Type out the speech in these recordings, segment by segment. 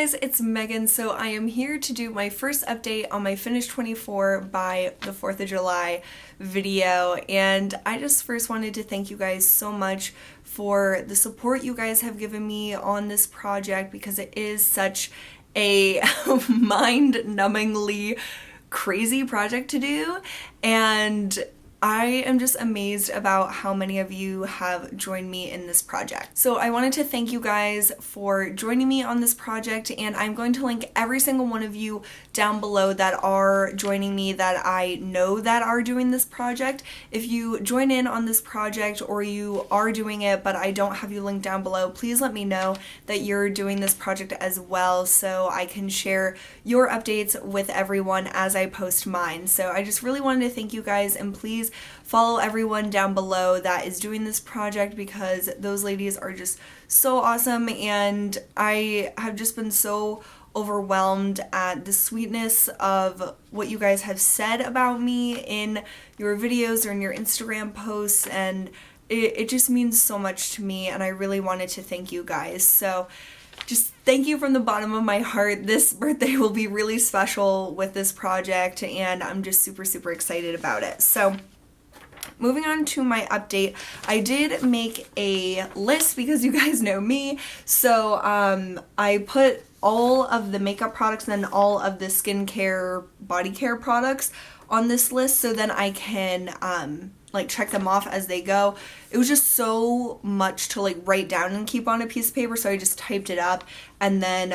guys, it's Megan. So I am here to do my first update on my Finish 24 by the 4th of July video, and I just first wanted to thank you guys so much for the support you guys have given me on this project, because it is such a mind-numbingly crazy project to do, and I am just amazed about how many of you have joined me in this project. So I wanted to thank you guys for joining me on this project, and I'm going to link every single one of you down below that are joining me that I know that are doing this project. If you join in on this project or you are doing it but I don't have you linked down below, please let me know that you're doing this project as well so I can share your updates with everyone as I post mine. So I just really wanted to thank you guys, and please follow everyone down below that is doing this project, because those ladies are just so awesome, and I have just been so overwhelmed at the sweetness of what you guys have said about me in your videos or in your Instagram posts, and it just means so much to me, and I really wanted to thank you guys. So just thank you from the bottom of my heart. This birthday will be really special with this project, and I'm just super excited about it. So moving on to my update, I did make a list because you guys know me. So I put all of the makeup products and then all of the skincare, body care products on this list so then I can like check them off as they go. It was just so much to like write down and keep on a piece of paper, so I just typed it up, and then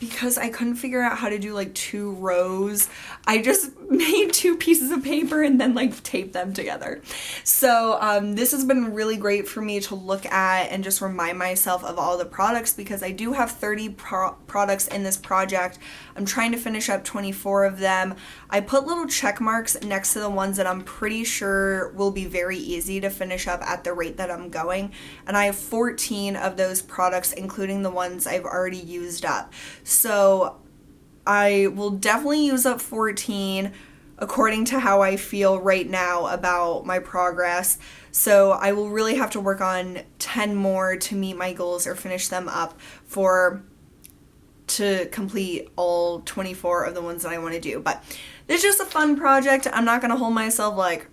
because I couldn't figure out how to do like 2 rows, I just made 2 pieces of paper and then like taped them together. So this has been really great for me to look at and just remind myself of all the products, because I do have 30 products in this project. I'm trying to finish up 24 of them. I put little check marks next to the ones that I'm pretty sure will be very easy to finish up at the rate that I'm going, and I have 14 of those products, including the ones I've already used up. So I will definitely use up 14 according to how I feel right now about my progress. So I will really have to work on 10 more to meet my goals or finish them up to complete all 24 of the ones that I want to do. But it's just a fun project. I'm not going to hold myself like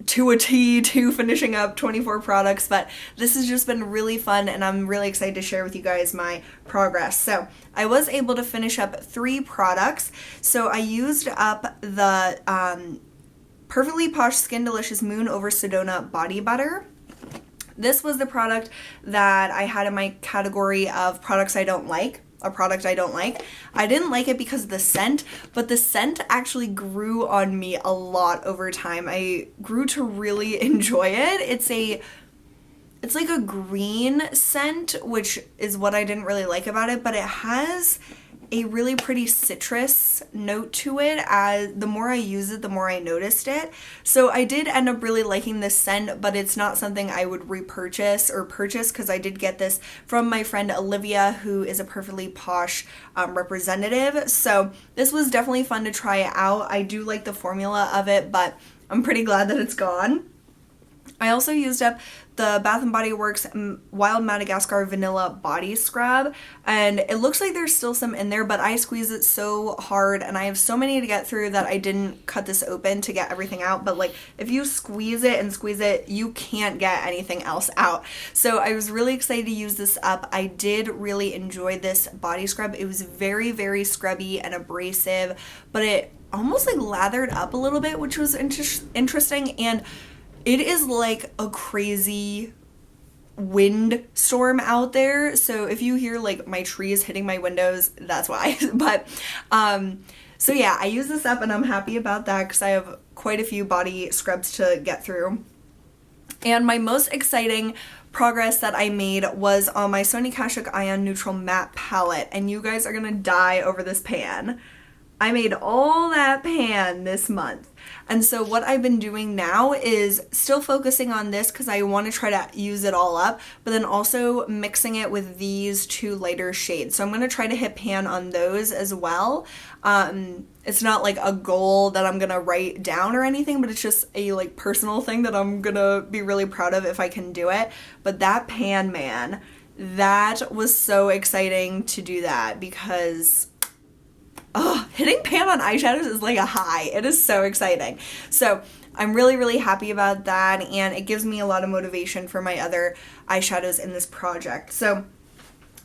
to a T to finishing up 24 products, but this has just been really fun, and I'm really excited to share with you guys my progress. So I was able to finish up 3 products. So I used up the Perfectly Posh Skin Delicious Moon Over Sedona Body Butter. This was the product that I had in my category of products I don't like. A product I don't like. I didn't like it because of the scent, but the scent actually grew on me a lot over time. I grew to really enjoy it. It's like a green scent, which is what I didn't really like about it, but it has a really pretty citrus note to it. As the more I use it, the more I noticed it. So I did end up really liking this scent, but it's not something I would repurchase or purchase, because I did get this from my friend Olivia, who is a Perfectly Posh representative. So this was definitely fun to try it out. I do like the formula of it, but I'm pretty glad that it's gone. I also used up the Bath & Body Works Wild Madagascar Vanilla Body Scrub, and it looks like there's still some in there, but I squeeze it so hard and I have so many to get through that I didn't cut this open to get everything out. But like, if you squeeze it and squeeze it, you can't get anything else out. So I was really excited to use this up. I did really enjoy this body scrub. It was very scrubby and abrasive, but it almost like lathered up a little bit, which was interesting. And it is like a crazy wind storm out there, so if you hear like my trees hitting my windows, that's why. But so yeah, I use this up and I'm happy about that, because I have quite a few body scrubs to get through. And my most exciting progress that I made was on my Sonia Kashuk Ion Neutral Matte Palette, and you guys are gonna die over this pan. I made all that pan this month. And so what I've been doing now is still focusing on this because I want to try to use it all up, but then also mixing it with these 2 lighter shades. So I'm going to try to hit pan on those as well. It's not like a goal that I'm going to write down or anything, but it's just a like personal thing that I'm going to be really proud of if I can do it. But that pan, man, that was so exciting to do that because hitting pan on eyeshadows is like a high. It is so exciting. So I'm really, really happy about that, and it gives me a lot of motivation for my other eyeshadows in this project. So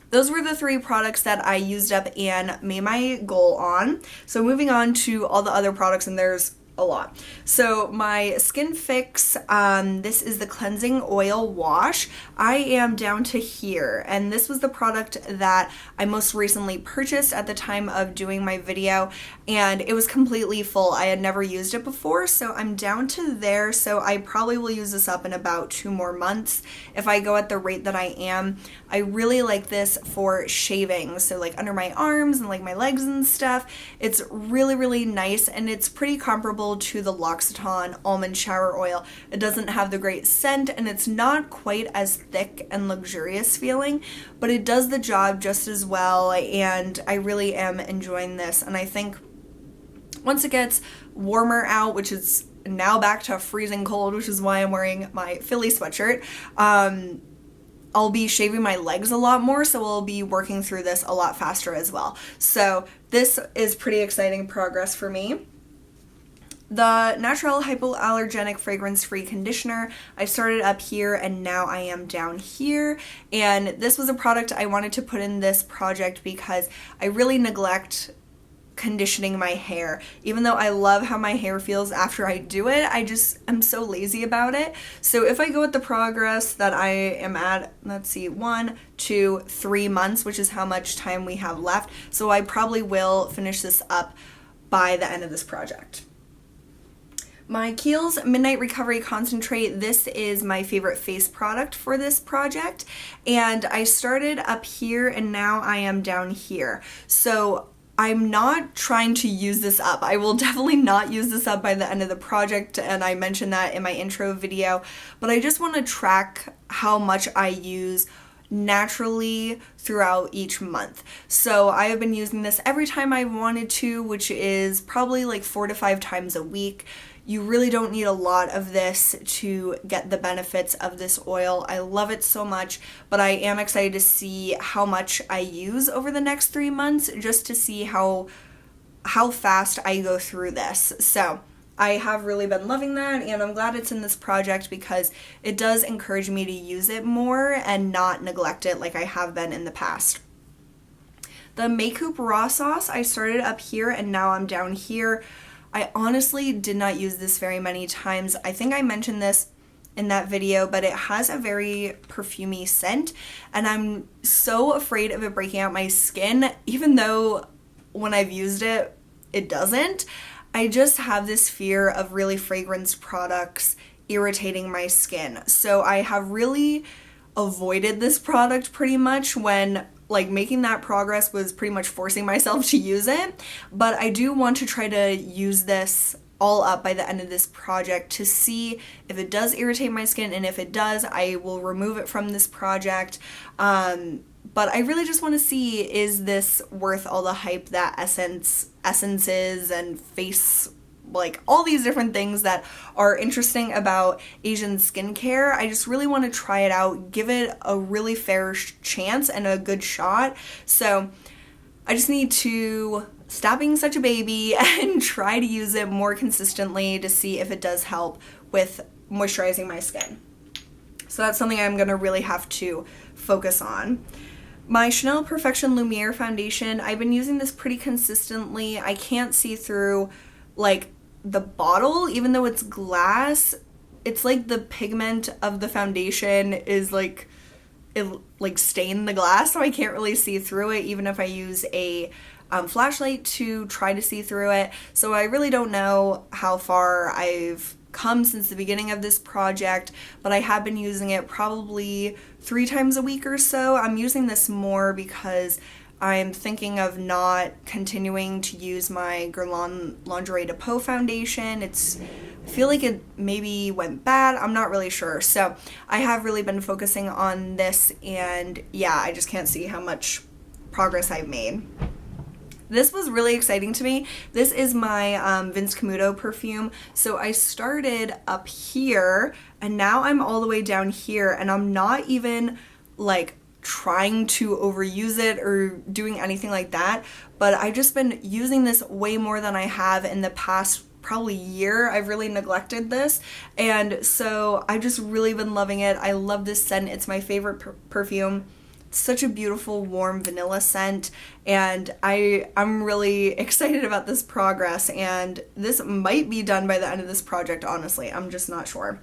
those were the 3 products that I used up and made my goal on. So moving on to all the other products, and there's a lot. So my Skin Fix, this is the cleansing oil wash. I am down to here, and this was the product that I most recently purchased at the time of doing my video, and it was completely full. I had never used it before, so I'm down to there. So I probably will use this up in about 2 more months if I go at the rate that I am. I really like this for shaving, so like under my arms and like my legs and stuff. It's really, really nice, and it's pretty comparable to the L'Occitane almond shower oil. It doesn't have the great scent, and it's not quite as thick and luxurious feeling, but it does the job just as well, and I really am enjoying this. And I think once it gets warmer out, which is now back to freezing cold, which is why I'm wearing my Phillies sweatshirt, I'll be shaving my legs a lot more, so we'll be working through this a lot faster as well. So this is pretty exciting progress for me. The Natural Hypoallergenic Fragrance-Free Conditioner, I started up here and now I am down here, and this was a product I wanted to put in this project because I really neglect conditioning my hair. Even though I love how my hair feels after I do it, I'm so lazy about it. So if I go with the progress that I am at, let's see, 1, 2, 3 months, which is how much time we have left, so I probably will finish this up by the end of this project. My Kiehl's Midnight Recovery Concentrate, this is my favorite face product for this project, and I started up here and now I am down here. So I'm not trying to use this up. I will definitely not use this up by the end of the project, and I mentioned that in my intro video, but I just want to track how much I use naturally throughout each month. So I have been using this every time I wanted to, which is probably like 4 to 5 times a week. You really don't need a lot of this to get the benefits of this oil. I love it so much, but I am excited to see how much I use over the next 3 months, just to see how fast I go through this. So I have really been loving that, and I'm glad it's in this project because it does encourage me to use it more and not neglect it like I have been in the past. The Makeup Raw Sauce, I started up here and now I'm down here. I honestly did not use this very many times. I think I mentioned this in that video, but it has a very perfumey scent, and I'm so afraid of it breaking out my skin, even though when I've used it, it doesn't. I just have this fear of really fragranced products irritating my skin. So I have really avoided this product pretty much when like making that progress was pretty much forcing myself to use it, but I do want to try to use this all up by the end of this project to see if it does irritate my skin, and if it does, I will remove it from this project. But I really just want to see, is this worth all the hype that essences and face, like all these different things that are interesting about Asian skincare. I just really want to try it out, give it a really fair chance and a good shot. So I just need to stop being such a baby and try to use it more consistently to see if it does help with moisturizing my skin. So that's something I'm going to really have to focus on. My Chanel Perfection Lumiere foundation, I've been using this pretty consistently. I can't see through like the bottle, even though it's glass. It's like the pigment of the foundation is like, it like stained the glass, so I can't really see through it even if I use a flashlight to try to see through it. So I really don't know how far I've come since the beginning of this project, but I have been using it probably 3 times a week or so. I'm using this more because I'm thinking of not continuing to use my Guerlain Lingerie de Peau foundation. I feel like it maybe went bad. I'm not really sure. So I have really been focusing on this, and yeah, I just can't see how much progress I've made. This was really exciting to me. This is my Vince Camuto perfume. So I started up here and now I'm all the way down here, and I'm not even like trying to overuse it or doing anything like that, but I've just been using this way more than I have in the past probably year. I've really neglected this, and so I've just really been loving it. I love this scent. It's my favorite perfume. It's such a beautiful warm vanilla scent, and I'm really excited about this progress, and this might be done by the end of this project, honestly. I'm just not sure.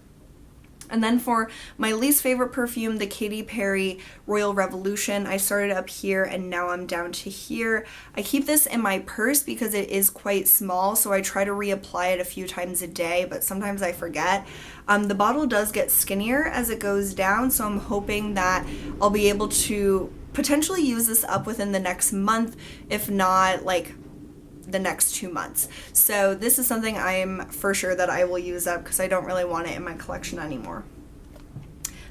And then for my least favorite perfume, the Katy Perry Royal Revolution, I started up here and now I'm down to here. I keep this in my purse because it is quite small, so I try to reapply it a few times a day, but sometimes I forget. The bottle does get skinnier as it goes down, so I'm hoping that I'll be able to potentially use this up within the next month, if not like the next 2 months. So this is something I'm for sure that I will use up because I don't really want it in my collection anymore.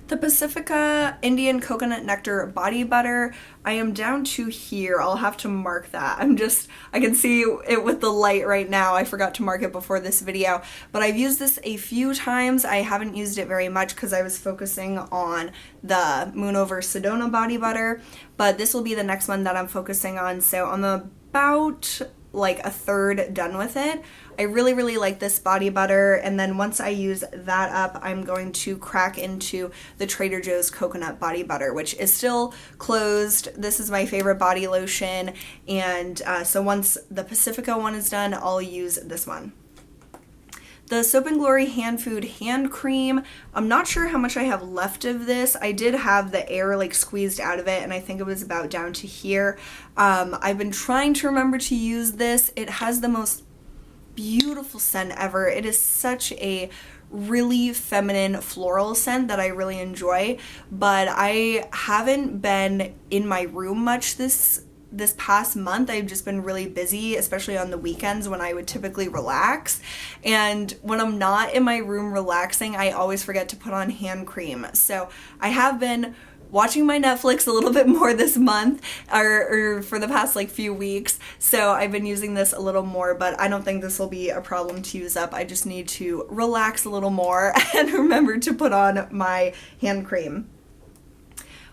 The Pacifica Indian Coconut Nectar Body Butter, I am down to here. I'll have to mark that. I can see it with the light right now. I forgot to mark it before this video, but I've used this a few times. I haven't used it very much because I was focusing on the Moon Over Sedona Body Butter, but this will be the next one that I'm focusing on. So I'm about like a third done with it. I really, really like this body butter, and then once I use that up, I'm going to crack into the Trader Joe's Coconut Body Butter, which is still closed. This is my favorite body lotion, and so once the Pacifica one is done, I'll use this one. The Soap & Glory Hand Food Hand Cream, I'm not sure how much I have left of this. I did have the air like squeezed out of it, and I think it was about down to here. I've been trying to remember to use this. It has the most beautiful scent ever. It is such a really feminine floral scent that I really enjoy, but I haven't been in my room much this past month. I've just been really busy, especially on the weekends when I would typically relax. And when I'm not in my room relaxing, I always forget to put on hand cream. So I have been watching my Netflix a little bit more this month, or for the past like few weeks. So I've been using this a little more, but I don't think this will be a problem to use up. I just need to relax a little more and remember to put on my hand cream.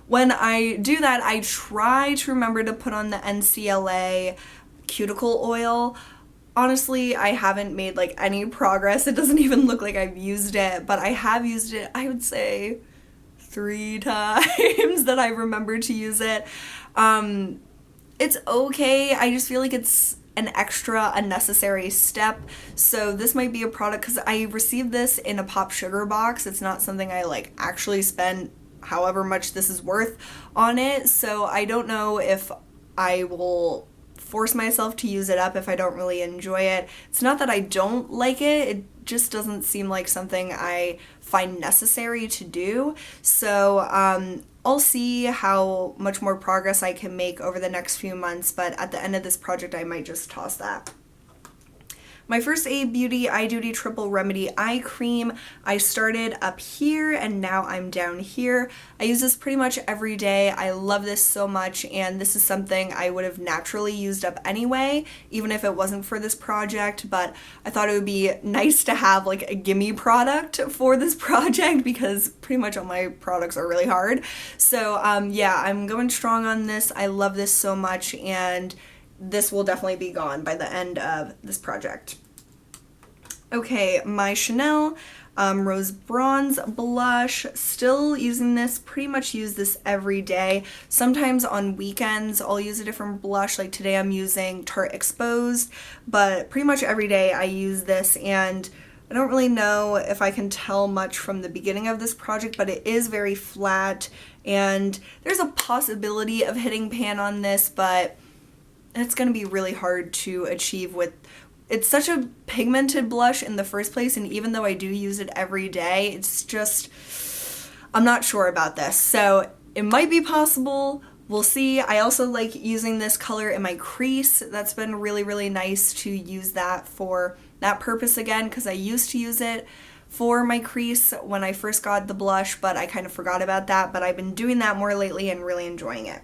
When I do that, I try to remember to put on the NCLA cuticle oil. Honestly, I haven't made like any progress. It doesn't even look like I've used it, but I have used it, I would say 3 times that I remember to use it. It's okay. I just feel like it's an extra unnecessary step. So this might be a product, because I received this in a Pop Sugar box. It's not something I like actually spend however much this is worth on it, so I don't know if I will force myself to use it up if I don't really enjoy it. It's not that I don't like it, it just doesn't seem like something I find necessary to do. So I'll see how much more progress I can make over the next few months, but at the end of this project I might just toss that. My first Beauty Eye Duty Triple Remedy Eye Cream, I started up here and now I'm down here. I use this pretty much every day. I love this so much, and this is something I would have naturally used up anyway, even if it wasn't for this project, but I thought it would be nice to have like a gimme product for this project because pretty much all my products are really hard. So yeah, I'm going strong on this. I love this so much, and this will definitely be gone by the end of this project. Okay, my Chanel Rose Bronze Blush, still using this, pretty much use this every day. Sometimes on weekends I'll use a different blush, like today I'm using Tarte Exposed, but pretty much every day I use this, and I don't really know if I can tell much from the beginning of this project, but it is very flat, and there's a possibility of hitting pan on this, but it's going to be really hard to achieve with, it's such a pigmented blush in the first place, and even though I do use it every day, it's just, I'm not sure about this. So it might be possible, we'll see. I also like using this color in my crease. That's been really, really nice to use that for that purpose again, because I used to use it for my crease when I first got the blush, but I kind of forgot about that, but I've been doing that more lately and really enjoying it.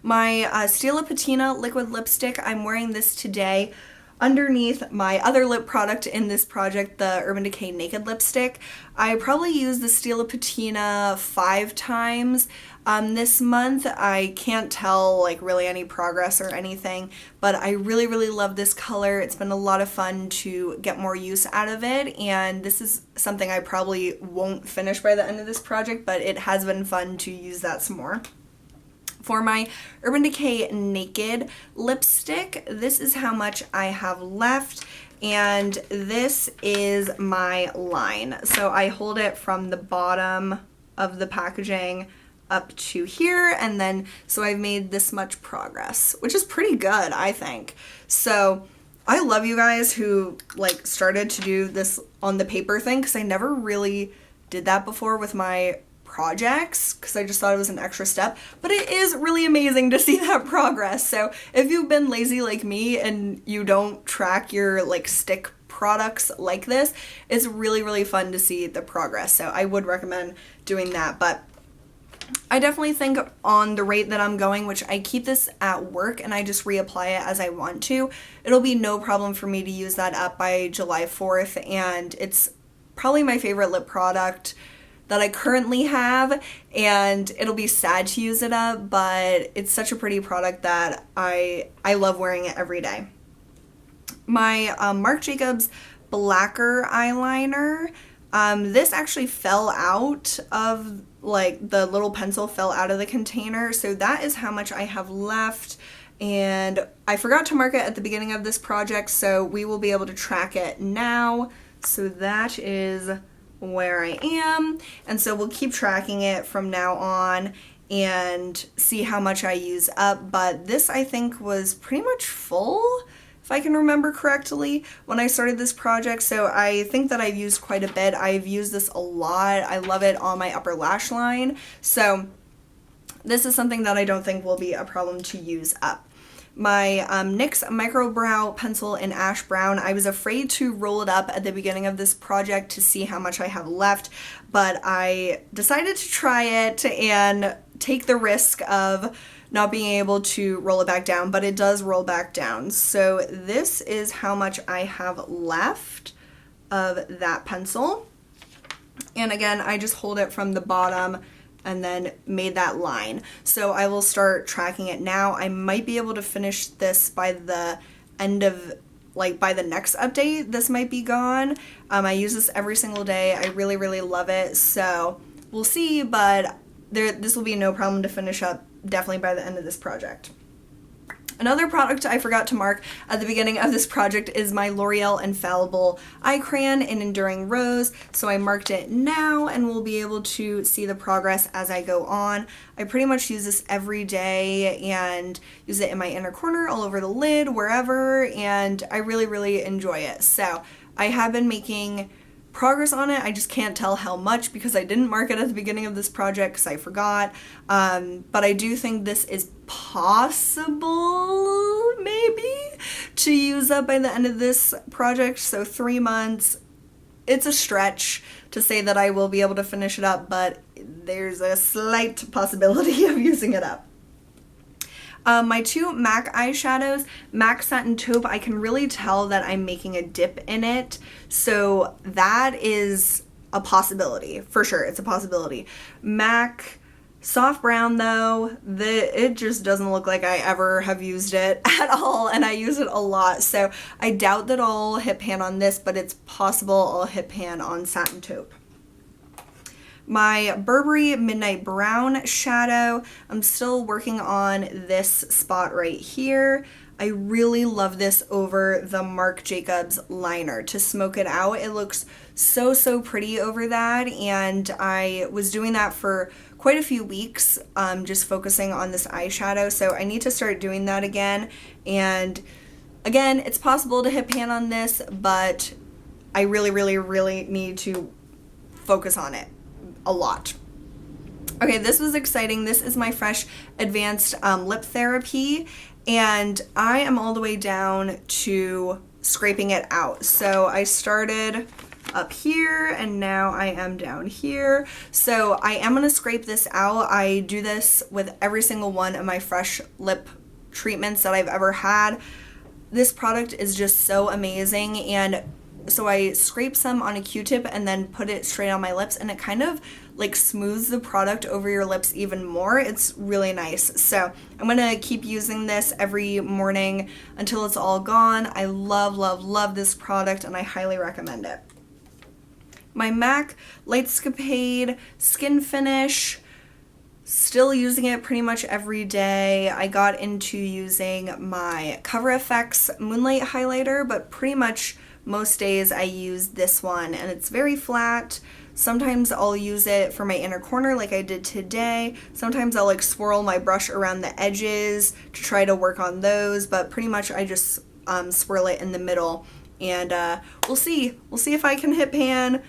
My Stila Patina liquid lipstick, I'm wearing this today. underneath my other lip product in this project, the Urban Decay Naked Lipstick. I probably used the Stila Patina 5 times this month. I can't tell like really any progress or anything, but I really, really love this color. It's been a lot of fun to get more use out of it, and this is something I probably won't finish by the end of this project, but it has been fun to use that some more. For my Urban Decay Naked Lipstick, this is how much I have left, and this is my line. So I hold it from the bottom of the packaging up to here, and then so I've made this much progress, which is pretty good, I think. So I love you guys who like started to do this on the paper thing, because I never really did that before with my projects, because I just thought it was an extra step, but it is really amazing to see that progress. So if you've been lazy like me and you don't track your like stick products like this, it's really, really fun to see the progress. So I would recommend doing that. But I definitely think on the rate that I'm going, which I keep this at work and I just reapply it as I want to, it'll be no problem for me to use that up by July 4th, and it's probably my favorite lip product that I currently have, and it'll be sad to use it up, but it's such a pretty product that I love wearing it every day. My Marc Jacobs Blacker eyeliner, this actually fell out of, like, the little pencil fell out of the container, so that is how much I have left, and I forgot to mark it at the beginning of this project, so we will be able to track it now. So that is where I am, and so we'll keep tracking it from now on and see how much I use up. But this I think was pretty much full, if I can remember correctly, when I started this project, so I think that I've used quite a bit. I've used this a lot. I love it on my upper lash line, so this is something that I don't think will be a problem to use up. My NYX Micro Brow Pencil in Ash Brown, I was afraid to roll it up at the beginning of this project to see how much I have left, but I decided to try it and take the risk of not being able to roll it back down, but it does roll back down. So this is how much I have left of that pencil. And again, I just hold it from the bottom and then made that line. So I will start tracking it now. I might be able to finish this by the end of, like, by the next update. This might be gone. I use this every single day. I really, really love it. So we'll see, but this will be no problem to finish up definitely by the end of this project. Another product I forgot to mark at the beginning of this project is my L'Oreal Infallible Eye Crayon in Enduring Rose, so I marked it now and we'll be able to see the progress as I go on. I pretty much use this every day and use it in my inner corner, all over the lid, wherever, and I really, really enjoy it. So I have been making progress on it. I just can't tell how much because I didn't mark it at the beginning of this project because I forgot, but I do think this is possible maybe to use up by the end of this project. So 3 months, it's a stretch to say that I will be able to finish it up, but there's a slight possibility of using it up. My two MAC eyeshadows, MAC Satin Taupe, I can really tell that I'm making a dip in it, so that is a possibility, for sure, it's a possibility. MAC Soft Brown though, it just doesn't look like I ever have used it at all, and I use it a lot, so I doubt that I'll hit pan on this, but it's possible I'll hit pan on Satin Taupe. My Burberry Midnight Brown shadow, I'm still working on this spot right here. I really love this over the Marc Jacobs liner to smoke it out. It looks so, so pretty over that, and I was doing that for quite a few weeks, just focusing on this eyeshadow, so I need to start doing that again. And again, it's possible to hit pan on this, but I really, really, really need to focus on it a lot. Okay, this was exciting. This is my Fresh Advanced Lip Therapy, and I am all the way down to scraping it out. So I started up here and now I am down here. So I am going to scrape this out. I do this with every single one of my fresh lip treatments that I've ever had. this product is just so amazing, and so I scrape some on a Q-tip and then put it straight on my lips, and it kind of like smooths the product over your lips even more. It's really nice. So I'm gonna keep using this every morning until it's all gone. I love, love, love this product, and I highly recommend it. My MAC Lightscapade Skin Finish, still using it pretty much every day. I got into using my Cover FX Moonlight Highlighter, but pretty much most days I use this one, and it's very flat. Sometimes I'll use it for my inner corner like I did today. Sometimes I'll like swirl my brush around the edges to try to work on those, but pretty much I just swirl it in the middle, and we'll see if I can hit pan.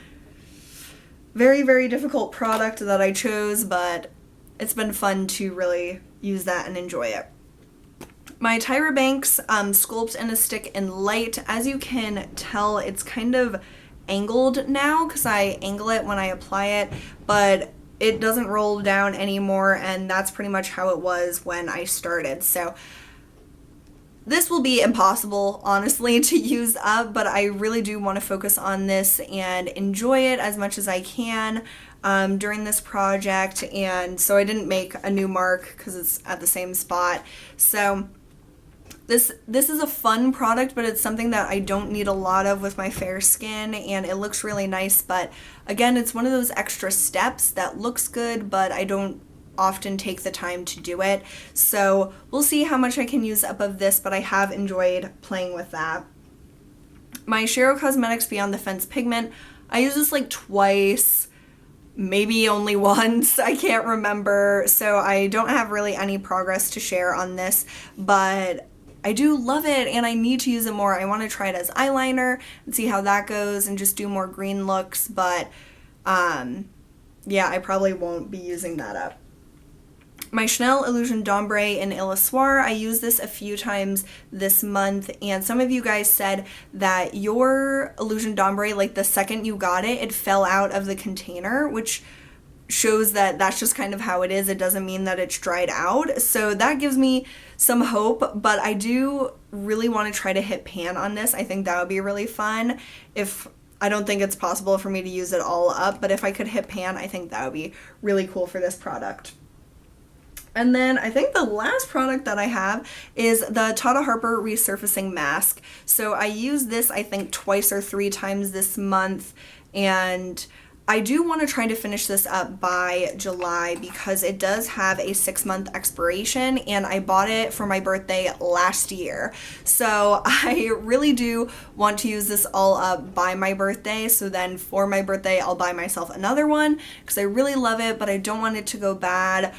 Very, very difficult product that I chose, but it's been fun to really use that and enjoy it. My Tyra Banks Sculpt in a Stick in Light. As you can tell, it's kind of angled now because I angle it when I apply it, but it doesn't roll down anymore, and that's pretty much how it was when I started. So this will be impossible, honestly, to use up, but I really do want to focus on this and enjoy it as much as I can during this project, and so I didn't make a new mark because it's at the same spot. So this is a fun product, but it's something that I don't need a lot of with my fair skin, and it looks really nice, but again, it's one of those extra steps that looks good, but I don't often take the time to do it. So we'll see how much I can use up of this, but I have enjoyed playing with that. My Shiro Cosmetics Beyond the Fence Pigment, I use this like twice, maybe only once, I can't remember, so I don't have really any progress to share on this, but I do love it and I need to use it more. I want to try it as eyeliner and see how that goes and just do more green looks, but yeah, I probably won't be using that up. My Chanel Illusion d'Ombre in Illusoire, I used this a few times this month, and some of you guys said that your Illusion d'Ombre, like the second you got it, it fell out of the container, which shows that that's just kind of how it is. It doesn't mean that it's dried out. So that gives me some hope, but I do really want to try to hit pan on this. I think that would be really fun. I don't think it's possible for me to use it all up, but if I could hit pan, I think that would be really cool for this product. And then I think the last product that I have is the Tata Harper Resurfacing Mask. So I used this I think twice or three times this month, and I do want to try to finish this up by July because it does have a 6-month expiration, and I bought it for my birthday last year. So I really do want to use this all up by my birthday, so then for my birthday I'll buy myself another one because I really love it, but I don't want it to go bad.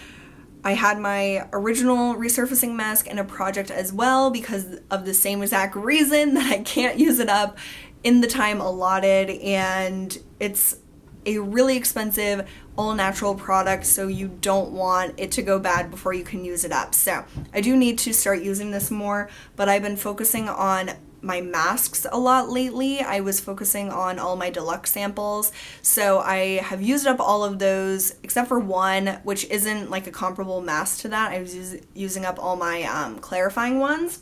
I had my original resurfacing mask in a project as well because of the same exact reason that I can't use it up in the time allotted, and it's a really expensive all-natural product, so you don't want it to go bad before you can use it up. So I do need to start using this more, but I've been focusing on my masks a lot lately. I was focusing on all my deluxe samples, so I have used up all of those except for one, which isn't like a comparable mask to that. I was using up all my clarifying ones.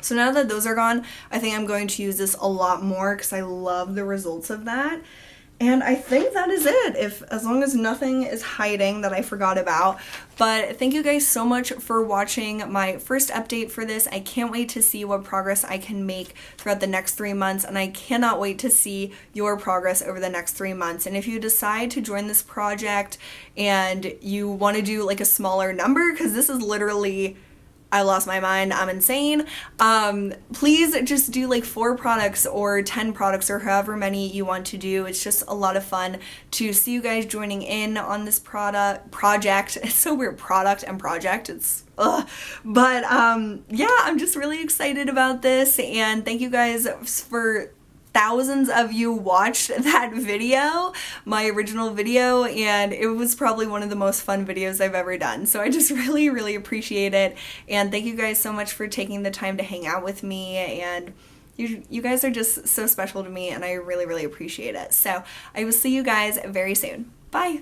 So now that those are gone, I think I'm going to use this a lot more because I love the results of that. And I think that is it, as long as nothing is hiding that I forgot about. But thank you guys so much for watching my first update for this. I can't wait to see what progress I can make throughout the next 3 months, and I cannot wait to see your progress over the next 3 months. And if you decide to join this project and you want to do like a smaller number, because this is literally, I lost my mind, I'm insane, please just do like 4 products or 10 products or however many you want to do. It's just a lot of fun to see you guys joining in on this project. It's so weird, product and project, it's ugh. But yeah, I'm just really excited about this, and thank you guys for thousands of you watched that video, my original video, and it was probably one of the most fun videos I've ever done. So I just really, really appreciate it, and thank you guys so much for taking the time to hang out with me, and you guys are just so special to me, and I really, really appreciate it. So I will see you guys very soon. Bye!